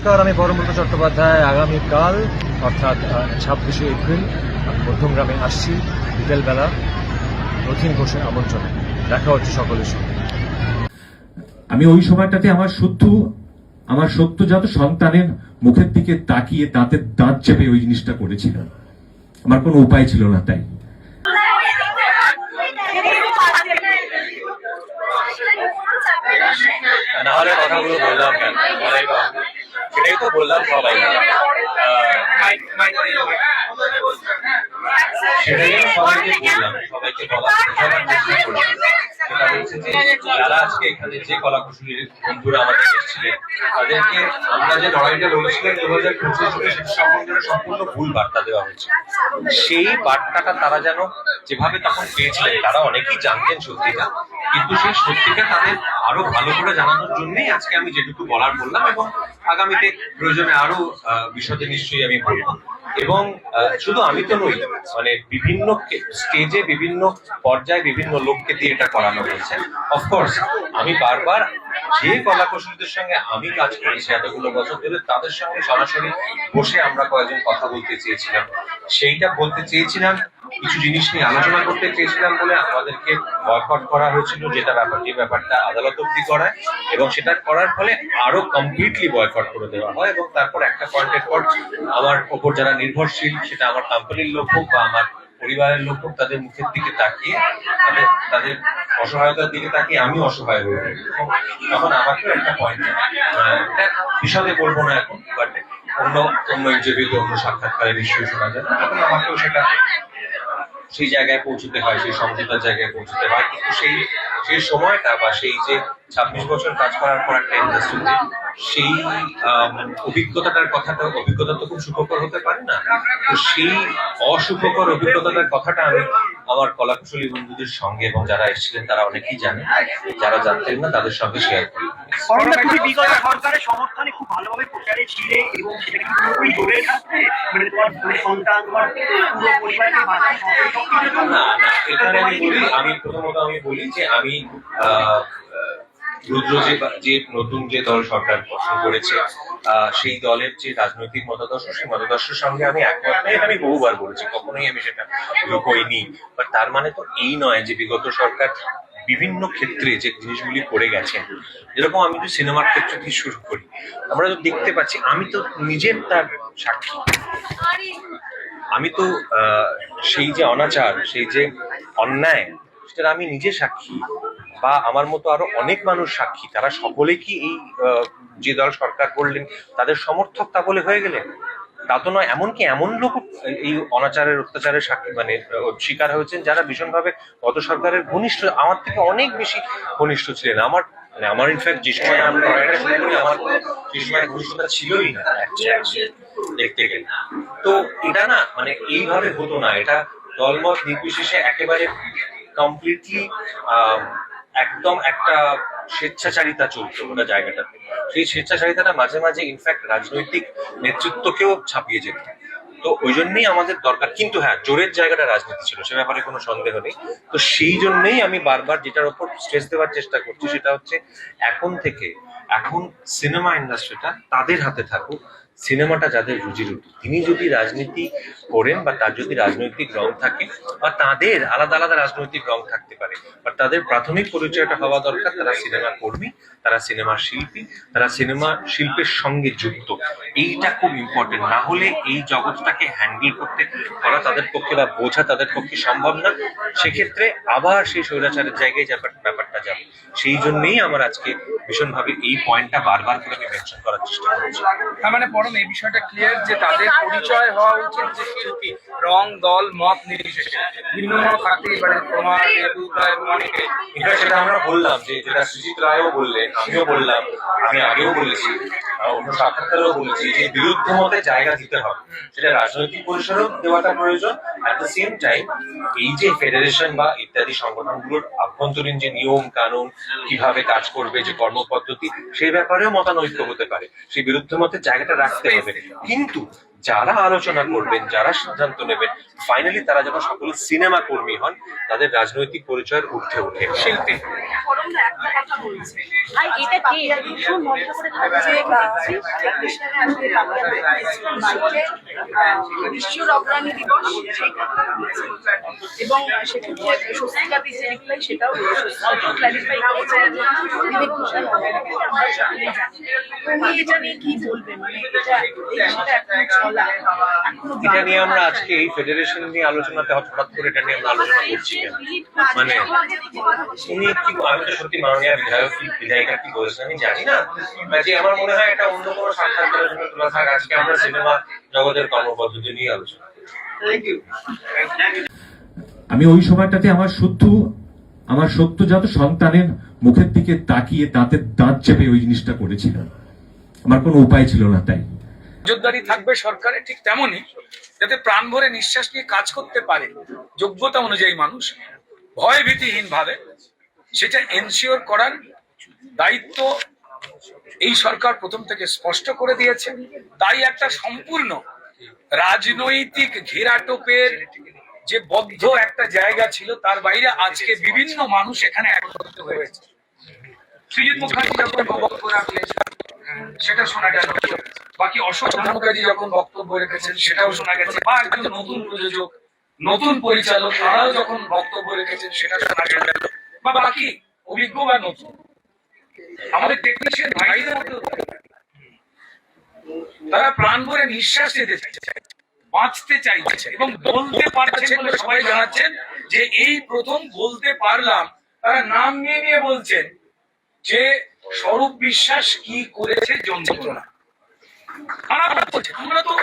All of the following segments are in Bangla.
নমস্কার, আমি পরমব্রত চট্টোপাধ্যায়। আগামীকাল অর্থাৎ 26শে এপ্রিল আমি মধ্যমগ্রামে আসছি বিকেলবেলা রথীন ঘোষের আমন্ত্রণে। দেখা হচ্ছে সকলের সঙ্গে। আমি ওই সময়টাতে আমার সদ্যজাত সন্তানের মুখের দিকে তাকিয়ে দাঁতের দাঁত চেপে ওই জিনিসটা করেছিলাম। আমার কোনো উপায় ছিল না, তাই নাহলে কথাগুলো বললাম কেন? সেটাই তো বললাম সবাই, সেটাই সবাইকে বললাম, সবাইকে বলার চেষ্টা করলাম। সেটা হচ্ছে যে যারা আজকে এখানে যে কলাকুশলী বন্ধুরা আমাদের এসেছিলেন, তাদেরকে আমরা যে লড়াইটা লড়েছিলাম 2025 সালে, সেটা সম্বন্ধে সম্পূর্ণ ভুল বার্তা দেওয়া হয়েছে। সেই বার্তাটা তারা যেন যেভাবে তখন পেয়েছিলেন, তারা অনেকেই জানতেন সত্যিটা, কিন্তু সেই সত্যিটা তাদের আরো ভালো করে জানানোর জন্যই আজকে আমি যেটুকু বলার বললাম, এবং আগামীতে প্রয়োজনে আরো বিশদে নিশ্চয়ই আমি বলবো। এবং শুধু আমি তো নই, মানে বিভিন্ন স্টেজে বিভিন্ন পর্যায়ে বিভিন্ন লোককে দিয়ে এটা করানো হয়েছে। অফকোর্স আমি বারবার যে কলাকুশলীদের সঙ্গে আমি কাজ করেছি এতগুলো বছর ধরে, তাদের সঙ্গে সরাসরি বসে আমরা কয়েকজন কথা বলতে চেয়েছিলাম। সেইটা বলতে চেয়েছিলাম, কিছু জিনিস নিয়ে আলোচনা করতে চেয়েছিলাম বলে আমাদেরকে বয়কট করা হয়েছিল, যে ব্যাপারটা আদালত অব্দি করায়, এবং সেটা করার ফলে আরো কমপ্লিটলি বয়কট করে দেওয়া হয়। এবং তারপর একটা পয়েন্টের পর আমার ওপর যারা নির্ভরশীল, সেটা আমার কোম্পানির লোক হোক বা আমার পরিবারের লোক হোক, তাদের মুখের দিকে তাকিয়ে তাদের অসহায়তার দিকে তাকিয়ে আমি অসহায় হয়ে পড়ি। তখন আমাকেও একটা পয়েন্ট, বিশদে বলবো না এখন, বাট অন্য ইন্টারভিউতে অন্য সাক্ষাৎকারে নিশ্চয়ই শোনা যায়, তখন আমাকেও সেটা সেই জায়গায় পৌঁছতে হয়, সেই সমঝোতার জায়গায় পৌঁছতে হয়। কিন্তু সেই সময়টা বা সেই যে 26 বছর কাজ করার পর একটা ইন্ডাস্ট্রিতে সেই অভিজ্ঞতা তো খুব সুখকর হতে পারে না। তো সেই অসুখকর অভিজ্ঞতাটার কথাটা আমি আমার কলাকুশলী বন্ধুদের সঙ্গে, এবং যারা এসেছিলেন তারা অনেকেই জানে, যারা জানতেন না তাদের সঙ্গে শেয়ার করি। তুমি বিগত সরকারের সমর্থনে খুব ভালোভাবে প্রচারে ছিলে, এবং সেটা কিন্তু পুরোপুরি জোরে থাকছে, মানে তোমার সন্তান, তোমার পুরো পরিবারকে না, এখানে আমি প্রথমত বলি যে আমি রুদ্র যে নতুন যে দল সরকার গঠন করেছে, সেই দলের যে রাজনৈতিক মতাদর্শ, সেই মতাদর্শের সঙ্গে আমি একমত নই। আমি বহুবার বলেছি, কখনোই আমি সেটা লুকোইনি। বাট তার মানে তো এই নয় যে বিগত সরকার বিভিন্ন ক্ষেত্রে যে জিনিসগুলি করে গেছেন, যেরকম আমি যদি সিনেমার ক্ষেত্রে দিয়ে শুরু করি, আমরা তো দেখতে পাচ্ছি, আমি তো নিজের তার সাক্ষী। আমি তো সেই যে অনাচার, সেই যে অন্যায়, সেটা আমি নিজে সাক্ষী, বা আমার মতো আরো অনেক মানুষ সাক্ষী। তারা সকলে কি এই যে দল সরকার করলেন তাদের সমর্থক তা বলে হয়ে গেলেন? তা তো নয়। এমনকি এমন লোক এই অনাচারের অত্যাচারের সাক্ষী মানে শিকার হয়েছেন, যারা ভীষণভাবে গত সরকারের ঘনিষ্ঠ, আমার থেকে অনেক বেশি ঘনিষ্ঠ ছিলেন। আমার ইনফ্যাক্ট যে সময় আমি লড়াইটা শুরু করি, আমার সেই সময় ঘনিষ্ঠতা ছিলই না দেখতে গেলে। তো এটা না, মানে এইভাবে হতো না। এটা দলমত নির্বিশেষে একেবারে কমপ্লিটলি একদম একটা স্বেচ্ছাচারিতা চলতো ওটা জায়গাটাতে। সেই স্বেচ্ছাচারিতাটা মাঝে মাঝে ইনফ্যাক্ট রাজনৈতিক নেতৃত্বকেও ছাপিয়ে যেত। তো ওই জন্যই আমাদের দরকার। কিন্তু হ্যাঁ, জোরের জায়গাটা রাজনীতি ছিল, সে ব্যাপারে কোনো সন্দেহ নেই। তো সেই জন্যই আমি বারবার যেটার উপর স্ট্রেস দেওয়ার চেষ্টা করছি, সেটা হচ্ছে এখন সিনেমা ইন্ডাস্ট্রিটা তাদের হাতে থাকুক। সিনেমাটা যাদের রুজি রুটি, তিনি যদি রাজনীতি করেন বা তার যদি রাজনৈতিক রং থাকে, বা তাদের আলাদা আলাদা রাজনৈতিক রং থাকতে পারে, বা তাদের প্রাথমিক পরিচয়টা হওয়া দরকার তারা সিনেমা কর্মী, তারা সিনেমা শিল্পী, তারা সিনেমা শিল্পের সঙ্গে যুক্ত। এইটা খুব ইম্পর্টেন্ট। না হলে এই জগৎটাকে হ্যান্ডেল করতে করা তাদের পক্ষে বা বোঝা তাদের পক্ষে সম্ভব না। সেক্ষেত্রে আবার সেই স্বৈরাচারের জায়গায় ব্যাপারটা যাবে। সেই জন্যই আমার আজকে ভীষণভাবে এই পয়েন্টটা বারবার করে আমি মেনশন করার চেষ্টা করছি। তার মানে পরম এই বিষয়টা ক্লিয়ার যে তাদের পরিচয় হওয়া উচিত যে শিল্পী, রং, দল, মত নির্বিশেষে ভিন্ন থাকতেই পারে। তোমার অনেকে সেটা আমরা বললাম, যে যেটা সুজিত রায়ও বললেন, আমিও বললাম, আমি আগেও বলেছি, অন্য সাক্ষাৎকারেও বলেছি, যে বিরুদ্ধ মতে জায়গা দিতে হবে। সেটা রাজনৈতিক পরিসরেও দেওয়াটা প্রয়োজন। অ্যাট দ্য সেম টাইম এই যে ফেডারেশন বা ইত্যাদি সংগঠনগুলোর আভ্যন্তরীণ যে নিয়ম কানুন, কিভাবে কাজ করবে, যে কর্মপদ্ধতি, সেই ব্যাপারেও মতানৈক্য হতে পারে। সেই বিরুদ্ধ মতের জায়গাটা রাখতে হবে। কিন্তু যারা আলোচনা করবেন, যারা সিদ্ধান্ত নেবেন, ফাইনালি তারা যখন সকলে সিনেমা কর্মী হন, তাদের রাজনৈতিক পরিচয়ের ঊর্ধ্বে ওঠে শিল্পী। ফোরামটা একটা কথা বলছে, ভাই এটা কে ভীষণ মজা করে থাকছে টেলিভিশনে আসলে বাংলাদেশে বিশ্ব অগ্রণী দিবস সেই কথা বলছে। এবং সেক্ষেত্রে স্বস্তিকা দিচ্ছে রিপ্লাই সেটাও ক্লারিফাই করেছে বিবেক ভূষণ। আমরা সকলেই জানি উনি এটা নিয়ে কি বলবে, মানে এটা এখনো চলা এখনো এটা নিয়ে আমরা আজকে এই ফেডারেশন নিয়ে আলোচনাতে হঠাৎ করে এটা নিয়ে আমরা আলোচনা করছি কেন? মানে উনি কি, আমি তো সত্যি মাননীয় বিধায়ক কি বিধায়িকা কি বলেছেন আমি জানি না, যে আমার মনে হয় এটা অন্য কোনো সাক্ষাৎকারের জন্য তোলা থাক। আজকে আমরা সিনেমা জগতের কর্মপদ্ধতি নিয়ে আলোচনা করি। আমি ওই সময়টাতে আমার সদ্যজাত সন্তানের মুখের দিকে তাকিয়ে দাঁতের দাঁত চেপে ওই জিনিসটা করেছিলাম। আমার কোনো উপায় ছিল না তাই। নজরদারি থাকবে সরকারে ঠিক তেমনই, যাতে প্রাণ ভরে নিঃশ্বাস নিয়ে কাজ করতে পারে যোগ্যতা অনুযায়ী মানুষ ভয় ভীতিহীন ভাবে, সেটা এনশিওর করার দায়িত্ব এই সরকার প্রথম থেকে স্পষ্ট করে দিয়েছে। তাই একটা সম্পূর্ণ রাজনৈতিক ঘেরাটোপের যে বদ্ধ একটা জায়গা ছিল তার বাইরে আজকে বিভিন্ন মানুষ এখানে একত্রিত হয়েছে। সৃজিত মুখার্জি যখন বক্তব্য রাখলেন সেটা শোনা গেল, বাকি অশোক মুখার্জি যখন বক্তব্য রেখেছেন সেটাও শোনা গেছে, বা একজন নতুন প্রযোজক নতুন পরিচালক তারাও যখন বক্তব্য রেখেছেন সেটা শোনা গেল, বা বাকি অভিজ্ঞ বা নতুন আমাদের টেকনিশিয়ান ভাইদের মধ্যে তারা প্রাণ ভরে নিঃশ্বাস নিতে চাইছে, বাঁচতে চাইছে এবং বলতে পারছেন বলে সবাই জানাচ্ছেন যে এই প্রথম বলতে পারলাম। তারা নাম নিয়ে নিয়ে বলছেন যে স্বরূপ বিশ্বাস কি করেছে যন্ত্রণা। খারাপ লাগছে, আমরা তো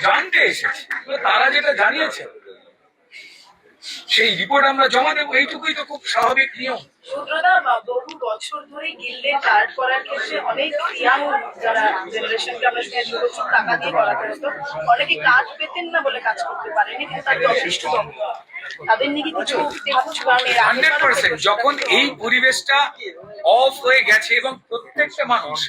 জানতে এসেছি, তারা যেটা জানিয়েছে সেই রিপোর্ট আমরা জমা দেবো, এইটুকুই তো খুব স্বাভাবিক নিয়ম। সুদ্রদা বহু বছর ধরে গিল্ডে কার্ড করার ক্ষেত্রে অনেক ইয়াং যারা জেনারেশনকে আমরা শুনেছি প্রচুর টাকা দিয়ে করাতে হতো, অনেকে কার্ড পেতেন না বলে কাজ করতে পারেনি, কিন্তু তার যথেষ্ট দক্ষ। তাদের নিয়ে কিছু ভাবছো? কারণ এর আগে 100% যখন এই পরিবেশটা অফ হয়ে গেছে এবং প্রত্যেকটা মানুষ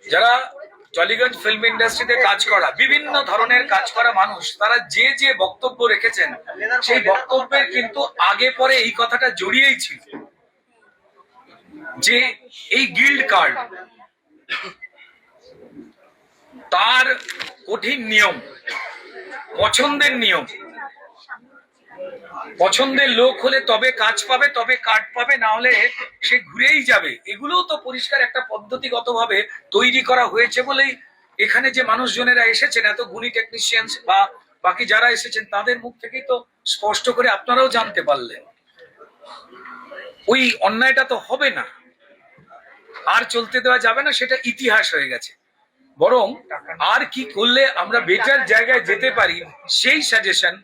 যারা টলিগঞ্জ ফিল্ম ইন্ডাস্ট্রিতে কাজ করা বিভিন্ন ধরনের কাজ করা মানুষ তারা যে যে বক্তব্য রেখেছেন সেই বক্তব্যের কিন্তু আগে পরে এই কথাটা জড়িয়েই ছিল যে এই গিল্ড কার্ড তার কঠিন নিয়ম, পছন্দের নিয়ম, পছন্দের লোক হলে তবে কাজ পাবে, তবে কার্ড পাবে, না হলে সে ঘুরেই যাবে। এগুলোও তো পরিষ্কার একটা পদ্ধতিগতভাবে তৈরি করা হয়েছে বলেই এখানে যে মানুষজনেরা এসেছেন এত গুণী টেকনিশিয়ান বা বাকি যারা এসেছেন তাদের মুখ থেকেই তো স্পষ্ট করে আপনারাও জানতে পারলেন। ওই অন্যায়টা তো হবে না, আর চলতে দেওয়া যাবে না, সেটা ইতিহাস হয়ে গেছে। বরং আর কি করলে আমরা বেটার জায়গায় যেতে পারি সেই সাজেশন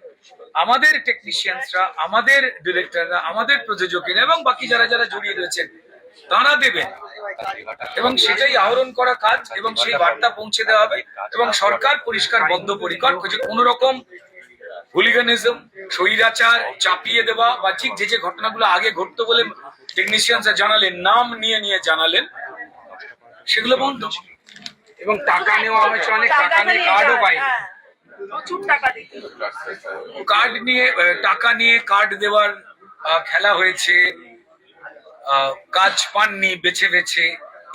আমাদের টেকনিশিয়ানসরা, আমাদের ডিরেক্টররা, আমাদের প্রযোজকেরা এবং বাকি যারা যারা জড়িয়ে রয়েছেন তারা দেবেন, এবং সেটাই আহরণ করা কাজ এবং সেই বার্তা পৌঁছে দেওয়া হবে। এবং সরকার পরিষ্কার বদ্ধপরিকর যে কোনো রকম হুলিগানিজম, স্বৈরাচার চাপিয়ে দেওয়া বা ঠিক যে যে ঘটনাগুলো আগে ঘটতো বলে টেকনিশিয়ানসরা জানালেন, নাম নিয়ে নিয়ে জানালেন, সেগুলো বন্ধ। এবং টাকা নেওয়া হয়েছে, অনেক টাকা নিয়ে কার্ডও পাই, প্রচুর টাকা দিতে কার্ড নিয়ে টাকা নিয়ে কার্ড দেওয়ার খেলা হয়েছে, কাজ পাননি বেছে বেছে,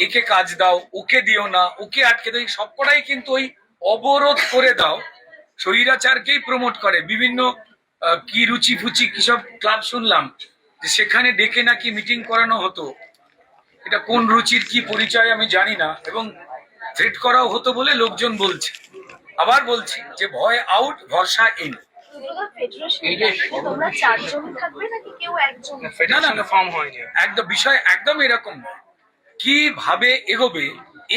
একে কাজ দাও, ওকে দিও না, ওকে আটকে দাও, সবকটাই কিন্তু ওই অবরোধ করে দাও স্বৈরাচারকেই প্রমোট করে। বিভিন্ন কি রুচি ফুচি কিসব ক্লাব শুনলাম যে সেখানে ডেকে নাকি মিটিং করানো হতো, এটা কোন রুচির কি পরিচয় আমি জানি না, এবং থ্রেট করাও হতো বলে লোকজন বলছে। আবার বলছি যে ভয় আউট, ভরসা ইন। তোমরা চারজন থাকবে নাকি কেউ একজন? না, ফর্ম হয়নি একদম, বিষয় একদম এরকম নয়। কিভাবে এগোবে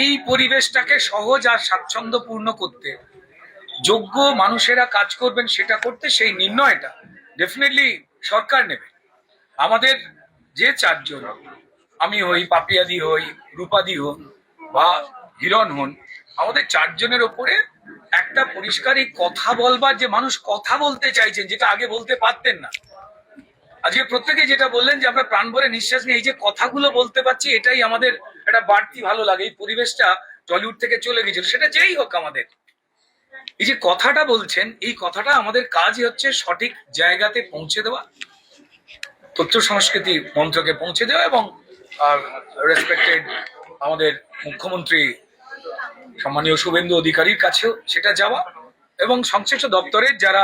এই পরিবেশটাকে সহজ আর স্বাচ্ছন্দ্যপূর্ণ করতে যোগ্য মানুষেরা কাজ করবেন সেটা করতে, সেই নির্ণয়টা ডেফিনেটলি সরকার নেবে। আমাদের যে চারজন, আমি হই, পাপিয়াদি হই, রূপাদি হন বা হিরণ হন, আমাদের চারজনের ওপরে একটা পরিষ্কারই কথা বলবার, যে মানুষ কথা বলতে চাইছেন যেটা আগে বলতে পারতেন না, আজকে প্রত্যেকে যেটা বললেন যে আমরা প্রাণ ভরে নিঃশ্বাস নিয়ে এই যে কথাগুলো বলতে পারছি, এটাই আমাদের একটা বাড়তি ভালো লাগে। এই পরিবেশটা টলিউড থেকে চলে গেছিল, সেটা যেই হোক আমাদের এই যে কথাটা বলছেন, এই কথাটা আমাদের কাজই হচ্ছে সঠিক জায়গাতে পৌঁছে দেওয়া, তথ্য সংস্কৃতি মন্ত্রকে পৌঁছে দেওয়া, এবং রেসপেক্টেড আমাদের মুখ্যমন্ত্রী সম্মানীয় শুভেন্দু অধিকারীর কাছেও সেটা যাওয়া, এবং সংশ্লিষ্ট দপ্তরের যারা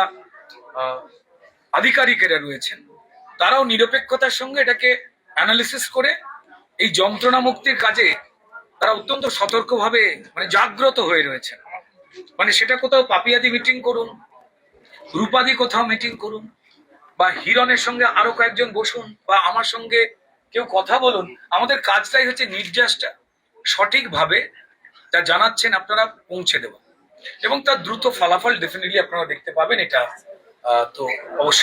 আধিকারিকেরা রয়েছেন তারাও নিরপেক্ষতার সঙ্গে এটাকে অ্যানালিসিস করে এই যন্ত্রণা মুক্তির কাজে তারা অত্যন্ত সতর্কভাবে মানে জাগ্রত হয়ে রয়েছেন। মানে সেটা কোথাও পাপিয়াদি মিটিং করুন, রূপাদি কোথাও মিটিং করুন, বা হিরণের সঙ্গে আরো কয়েকজন বসুন, বা আমার সঙ্গে কেউ কথা বলুন, আমাদের কাজটাই হচ্ছে নির্যাসটা সঠিকভাবে তা জানাচ্ছেন আপনারা পৌঁছে দেওয়া, এবং তার দ্রুত ফলাফল ডেফিনেটলি আপনারা দেখতে পাবেন। এটা তো অবশ্যই